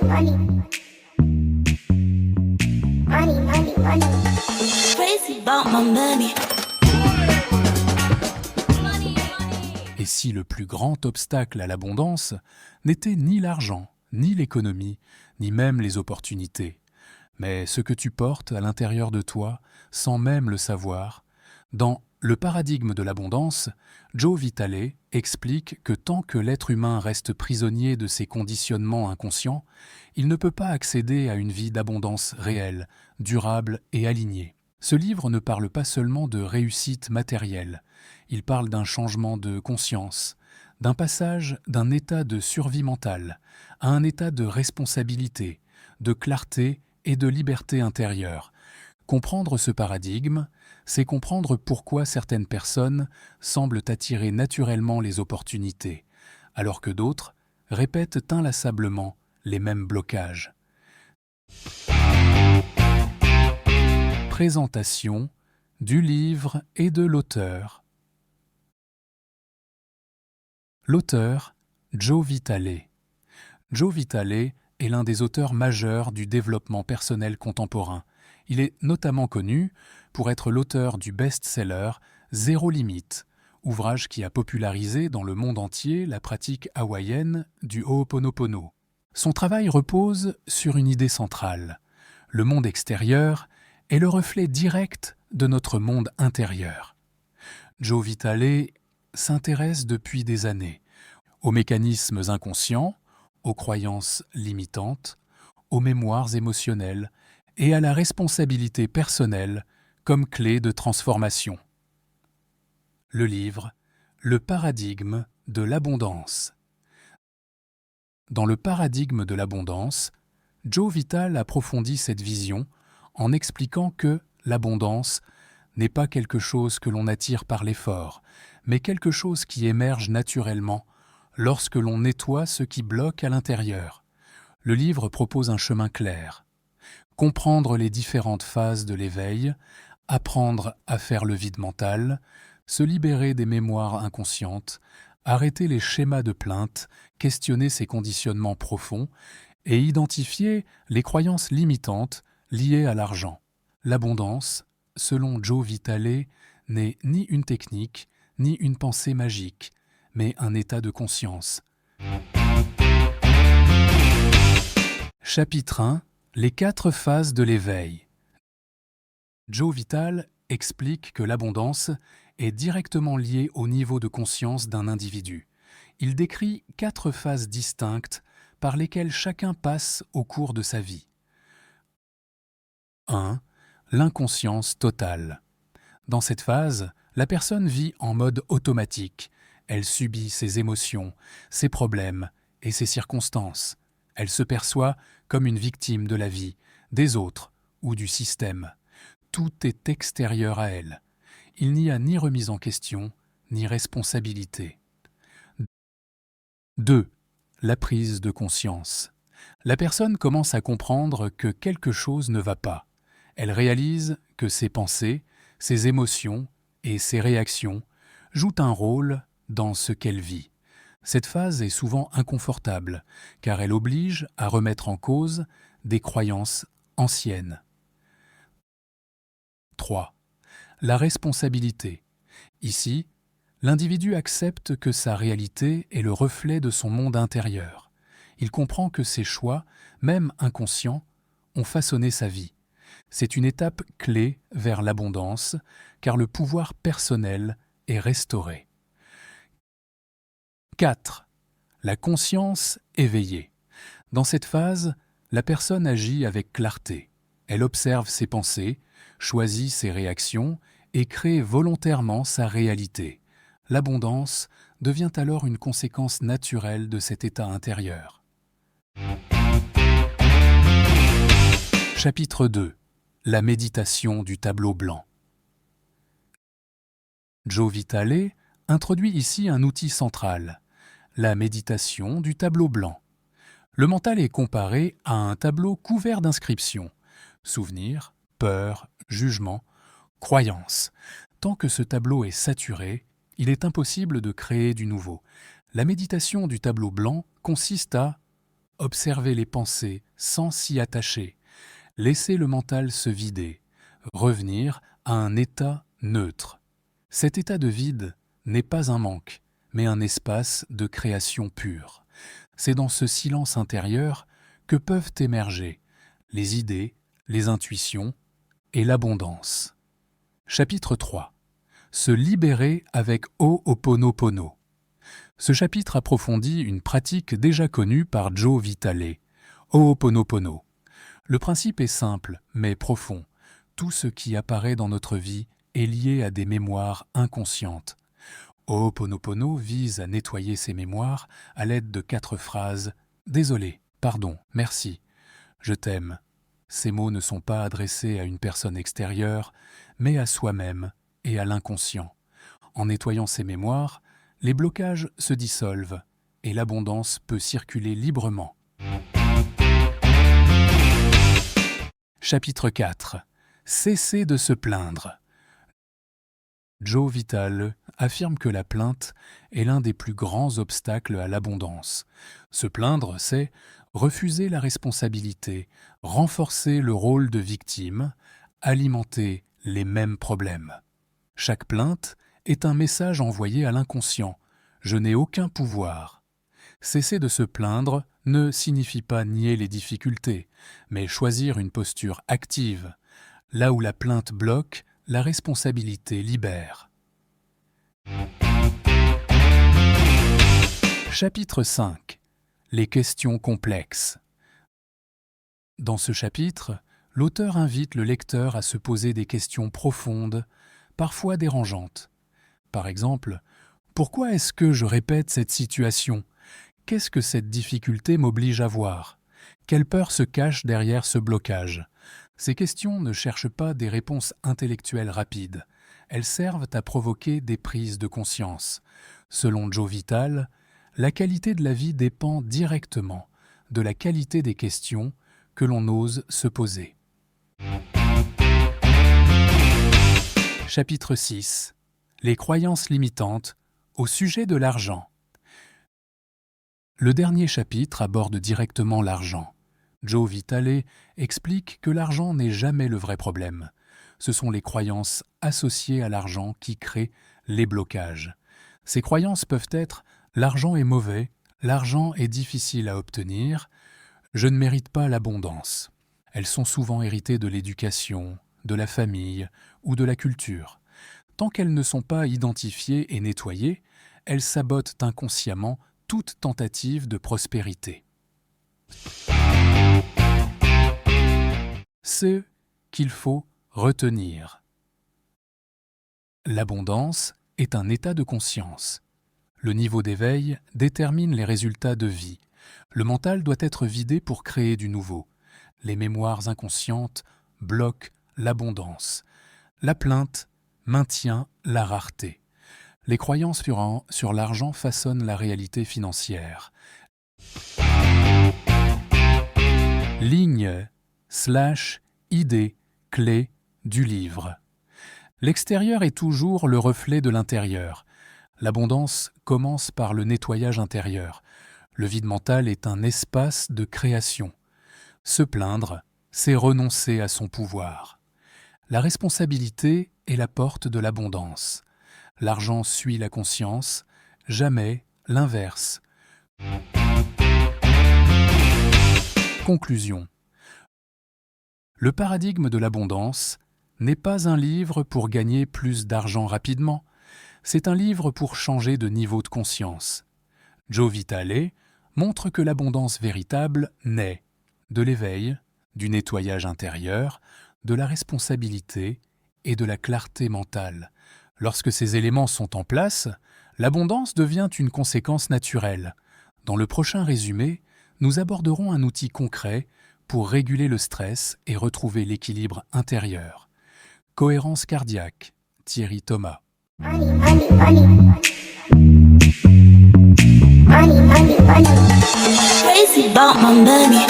money. Money, money, money. Crazy about my money. Et si le plus grand obstacle à l'abondance n'était ni l'argent, ni l'économie, ni même les opportunités, mais ce que tu portes à l'intérieur de toi, sans même le savoir, dans Le paradigme de l'abondance, Joe Vitale explique que tant que l'être humain reste prisonnier de ses conditionnements inconscients, il ne peut pas accéder à une vie d'abondance réelle, durable et alignée. Ce livre ne parle pas seulement de réussite matérielle, il parle d'un changement de conscience, d'un passage d'un état de survie mentale à un état de responsabilité, de clarté et de liberté intérieure. Comprendre ce paradigme, c'est comprendre pourquoi certaines personnes semblent attirer naturellement les opportunités, alors que d'autres répètent inlassablement les mêmes blocages. Présentation du livre et de l'auteur. L'auteur, Joe Vitale. Joe Vitale est l'un des auteurs majeurs du développement personnel contemporain. Il est notamment connu pour être l'auteur du best-seller Zéro limite, ouvrage qui a popularisé dans le monde entier la pratique hawaïenne du Ho'oponopono. Son travail repose sur une idée centrale. Le monde extérieur est le reflet direct de notre monde intérieur. Joe Vitale s'intéresse depuis des années aux mécanismes inconscients, aux croyances limitantes, aux mémoires émotionnelles et à la responsabilité personnelle comme clé de transformation. Le livre « Le paradigme de l'abondance ». Dans le paradigme de l'abondance, Joe Vitale approfondit cette vision en expliquant que l'abondance n'est pas quelque chose que l'on attire par l'effort, mais quelque chose qui émerge naturellement lorsque l'on nettoie ce qui bloque à l'intérieur. Le livre propose un chemin clair. Comprendre les différentes phases de l'éveil, apprendre à faire le vide mental, se libérer des mémoires inconscientes, arrêter les schémas de plainte, questionner ses conditionnements profonds et identifier les croyances limitantes liées à l'argent. L'abondance, selon Joe Vitale, n'est ni une technique, ni une pensée magique, mais un état de conscience. Chapitre 1. Les 4 phases de l'éveil. Joe Vitale explique que l'abondance est directement liée au niveau de conscience d'un individu. Il décrit 4 phases distinctes par lesquelles chacun passe au cours de sa vie. 1. L'inconscience totale. Dans cette phase, la personne vit en mode automatique. Elle subit ses émotions, ses problèmes et ses circonstances. Elle se perçoit comme une victime de la vie, des autres ou du système. Tout est extérieur à elle. Il n'y a ni remise en question, ni responsabilité. 2. La prise de conscience. La personne commence à comprendre que quelque chose ne va pas. Elle réalise que ses pensées, ses émotions et ses réactions jouent un rôle dans ce qu'elle vit. Cette phase est souvent inconfortable, car elle oblige à remettre en cause des croyances anciennes. 3. La responsabilité. Ici, l'individu accepte que sa réalité est le reflet de son monde intérieur. Il comprend que ses choix, même inconscients, ont façonné sa vie. C'est une étape clé vers l'abondance, car le pouvoir personnel est restauré. 4. La conscience éveillée. Dans cette phase, la personne agit avec clarté. Elle observe ses pensées, choisit ses réactions et crée volontairement sa réalité. L'abondance devient alors une conséquence naturelle de cet état intérieur. Chapitre 2. La méditation du tableau blanc. Joe Vitale introduit ici un outil central, la méditation du tableau blanc. Le mental est comparé à un tableau couvert d'inscriptions, souvenirs, peurs, jugements, croyances. Tant que ce tableau est saturé, il est impossible de créer du nouveau. La méditation du tableau blanc consiste à observer les pensées sans s'y attacher, laisser le mental se vider, revenir à un état neutre. Cet état de vide n'est pas un manque, mais un espace de création pure. C'est dans ce silence intérieur que peuvent émerger les idées, les intuitions et l'abondance. Chapitre 3. Se libérer avec Ho'oponopono. Ce chapitre approfondit une pratique déjà connue par Joe Vitale, Ho'oponopono. Le principe est simple, mais profond. Tout ce qui apparaît dans notre vie est lié à des mémoires inconscientes. Ho'oponopono vise à nettoyer ces mémoires à l'aide de 4 phrases « Désolé, pardon, merci, je t'aime ». Ces mots ne sont pas adressés à une personne extérieure, mais à soi-même et à l'inconscient. En nettoyant ces mémoires, les blocages se dissolvent et l'abondance peut circuler librement. Chapitre 4. Cessez de se plaindre. Joe Vitale affirme que la plainte est l'un des plus grands obstacles à l'abondance. Se plaindre, c'est refuser la responsabilité, renforcer le rôle de victime, alimenter les mêmes problèmes. Chaque plainte est un message envoyé à l'inconscient. Je n'ai aucun pouvoir. Cesser de se plaindre ne signifie pas nier les difficultés, mais choisir une posture active. Là où la plainte bloque, la responsabilité libère. Chapitre 5. Les questions complexes. Dans ce chapitre, l'auteur invite le lecteur à se poser des questions profondes, parfois dérangeantes. Par exemple, pourquoi est-ce que je répète cette situation ? Qu'est-ce que cette difficulté m'oblige à voir ? Quelle peur se cache derrière ce blocage ? Ces questions ne cherchent pas des réponses intellectuelles rapides. Elles servent à provoquer des prises de conscience. Selon Joe Vitale, la qualité de la vie dépend directement de la qualité des questions que l'on ose se poser. Chapitre 6. Les croyances limitantes au sujet de l'argent. Le dernier chapitre aborde directement l'argent. Joe Vitale explique que l'argent n'est jamais le vrai problème. Ce sont les croyances associées à l'argent qui créent les blocages. Ces croyances peuvent être « l'argent est mauvais »,« l'argent est difficile à obtenir »,« je ne mérite pas l'abondance ». Elles sont souvent héritées de l'éducation, de la famille ou de la culture. Tant qu'elles ne sont pas identifiées et nettoyées, elles sabotent inconsciemment toute tentative de prospérité. Ce qu'il faut retenir. L'abondance est un état de conscience. Le niveau d'éveil détermine les résultats de vie. Le mental doit être vidé pour créer du nouveau. Les mémoires inconscientes bloquent l'abondance. La plainte maintient la rareté. Les croyances sur l'argent façonnent la réalité financière. Ligne/idée clé du livre. L'extérieur est toujours le reflet de l'intérieur. L'abondance commence par le nettoyage intérieur. Le vide mental est un espace de création. Se plaindre, c'est renoncer à son pouvoir. La responsabilité est la porte de l'abondance. L'argent suit la conscience, jamais l'inverse. Conclusion. Le paradigme de l'abondance n'est pas un livre pour gagner plus d'argent rapidement, c'est un livre pour changer de niveau de conscience. Joe Vitale montre que l'abondance véritable naît de l'éveil, du nettoyage intérieur, de la responsabilité et de la clarté mentale. Lorsque ces éléments sont en place, l'abondance devient une conséquence naturelle. Dans le prochain résumé, nous aborderons un outil concret pour réguler le stress et retrouver l'équilibre intérieur. Cohérence cardiaque, Thierry Thomas. Crazy about my money.